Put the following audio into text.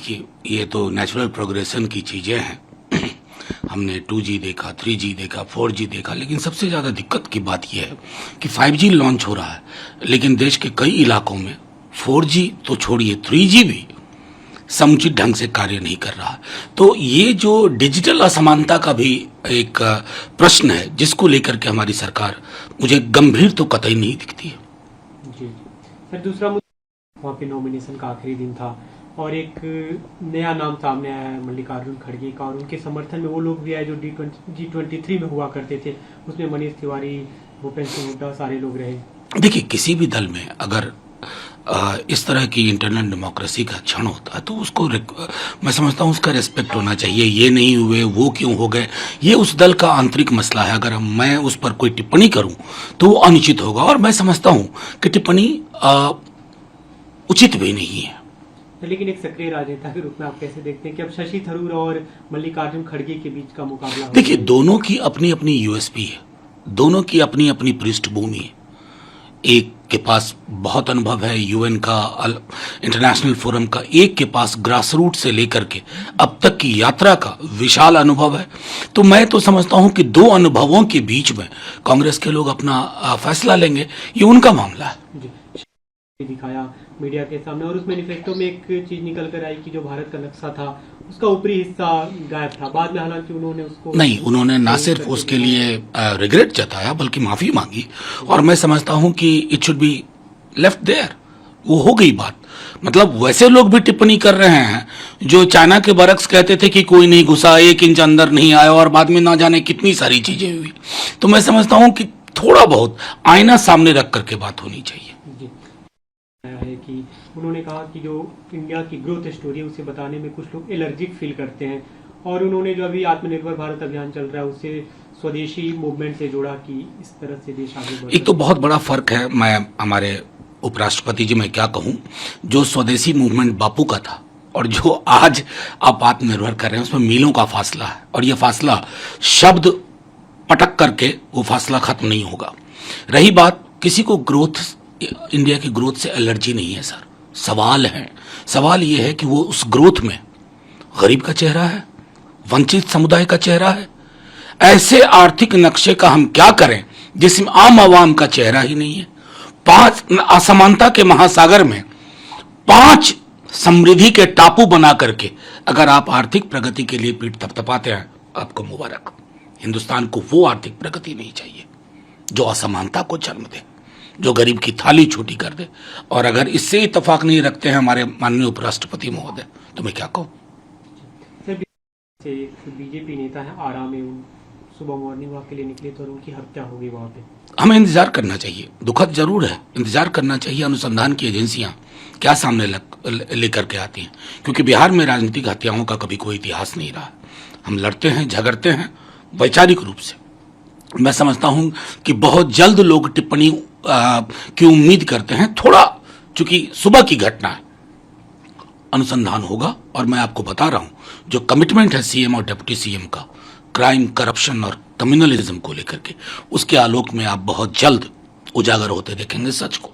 देखिए, ये तो नेचुरल प्रोग्रेशन की चीज़ें हैं। हमने 2G देखा, 3G देखा, 4G देखा, लेकिन सबसे ज़्यादा दिक्कत की बात यह है कि 5G लॉन्च हो रहा है, लेकिन देश के कई इलाकों में 4G तो छोड़िए 3G भी समुचित ढंग से कार्य नहीं कर रहा। तो ये जो डिजिटल असमानता का भी एक प्रश्न है, जिसको लेकर के हमारी सरकार मुझे गंभीर तो कतई नहीं दिखती है। जी सर, दूसरा मुद्दा, वहाँ पे नॉमिनेशन का आखिरी दिन था और एक नया नाम सामने आया है मल्लिकार्जुन खड़गे का, और उनके समर्थन में वो लोग भी आए जो G23 में हुआ करते थे। उसमें मनीष तिवारी, भूपेंद्र सिंह हुड्डा, सारे लोग रहे। देखिए, किसी भी दल में अगर इस तरह की इंटरनल डेमोक्रेसी का क्षण होता है तो उसको मैं समझता हूँ उसका रिस्पेक्ट होना चाहिए। ये नहीं हुए, वो क्यों हो गए, ये उस दल का आंतरिक मसला है। अगर मैं उस पर कोई टिप्पणी करूं तो वो अनुचित होगा, और मैं समझता हूं कि टिप्पणी उचित भी नहीं है। लेकिन एक सक्रिय राजनेता के रूप में आप कैसे देखते हैं कि अब शशि थरूर और मल्लिकार्जुन खड़गे के बीच का मुकाबला? देखिए, दोनों की अपनी अपनी यूएसपी है, दोनों की अपनी अपनी पृष्ठभूमि है। एक के पास बहुत अनुभव है यूएन का, इंटरनेशनल फोरम का, एक के पास ग्रासरूट से लेकर के अब तक की यात्रा का विशाल अनुभव है। तो मैं तो समझता हूं कि दो अनुभवों के बीच में कांग्रेस के लोग अपना फैसला लेंगे, ये उनका मामला है। दिखाया मीडिया के सामने, और उस मैनिफेस्टो में एक चीज निकल कर आई कि जो भारत का नक्शा था उसका ऊपरी हिस्सा गायब था। बाद में हालांकि उन्होंने उसको नहीं, उन्होंने ना सिर्फ उसके लिए रिग्रेट जताया बल्कि माफी मांगी, और मैं समझता हूं कि it should be left there. वो हो गई बात। मतलब वैसे लोग भी टिप्पणी कर रहे हैं जो चाइना के बरक्स कहते थे कि कोई नहीं घुसा, 1 इंच अंदर नहीं आया, और बाद में ना जाने कितनी सारी चीजें हुई। तो मैं समझता हूं कि थोड़ा बहुत आईना सामने रख करके बात होनी चाहिए। है कि उन्होंने कहा कि जो इंडिया की ग्रोथ स्टोरी है उसे बताने में कुछ लोग एलर्जिक फील करते हैं, और उन्होंने जो अभी आत्मनिर्भर भारत अभियान चल रहा है उसे स्वदेशी मूवमेंट से जोड़ा कि इस तरह से देश आगे बढ़े। एक तो बहुत बड़ा फर्क है। मैं हमारे उपराष्ट्रपति जी मैं क्या कहूं, जो स्वदेशी मूवमेंट बापू का था और जो आज आप आत्मनिर्भर कर रहे हैं, उसमें मीलों का फासला है, और यह फासला शब्द पटक करके वो फासला खत्म नहीं होगा। रही बात, किसी को ग्रोथ, इंडिया की ग्रोथ से एलर्जी नहीं है सर। सवाल ये है कि वो उस ग्रोथ में गरीब का चेहरा है, वंचित समुदाय का चेहरा है। ऐसे आर्थिक नक्शे का हम क्या करें जिसमें आम आवाम का चेहरा ही नहीं है। 5 असमानता के महासागर में 5 समृद्धि के टापू बना करके अगर आप आर्थिक प्रगति के लिए पीठ थपथपाते हैं, आपको मुबारक। हिंदुस्तान को वो आर्थिक प्रगति नहीं चाहिए जो असमानता को जन्म दे, जो गरीब की थाली छोटी कर दे। और अगर इससे इत्तेफाक नहीं रखते हैं हमारे माननीय उपराष्ट्रपति महोदय, तो मैं क्या कहूँ। बीजेपी नेता है आरा में, सुबह मॉर्निंग वॉक के लिए निकले तो उनकी हत्या हो गई वहां पे। हमें इंतजार करना चाहिए, दुखद जरूर है, इंतजार करना चाहिए अनुसंधान की एजेंसियां क्या सामने लेकर के आती हैं, क्योंकि बिहार में राजनीतिक हत्याओं का कभी कोई इतिहास नहीं रहा। हम लड़ते हैं, झगड़ते हैं वैचारिक रूप से। मैं समझता हूं कि बहुत जल्द लोग टिप्पणी की उम्मीद करते हैं। थोड़ा चूंकि सुबह की घटना है, अनुसंधान होगा, और मैं आपको बता रहा हूं जो कमिटमेंट है सीएम और डिप्टी सीएम का क्राइम, करप्शन और कम्युनलिज्म को लेकर के, उसके आलोक में आप बहुत जल्द उजागर होते देखेंगे सच को।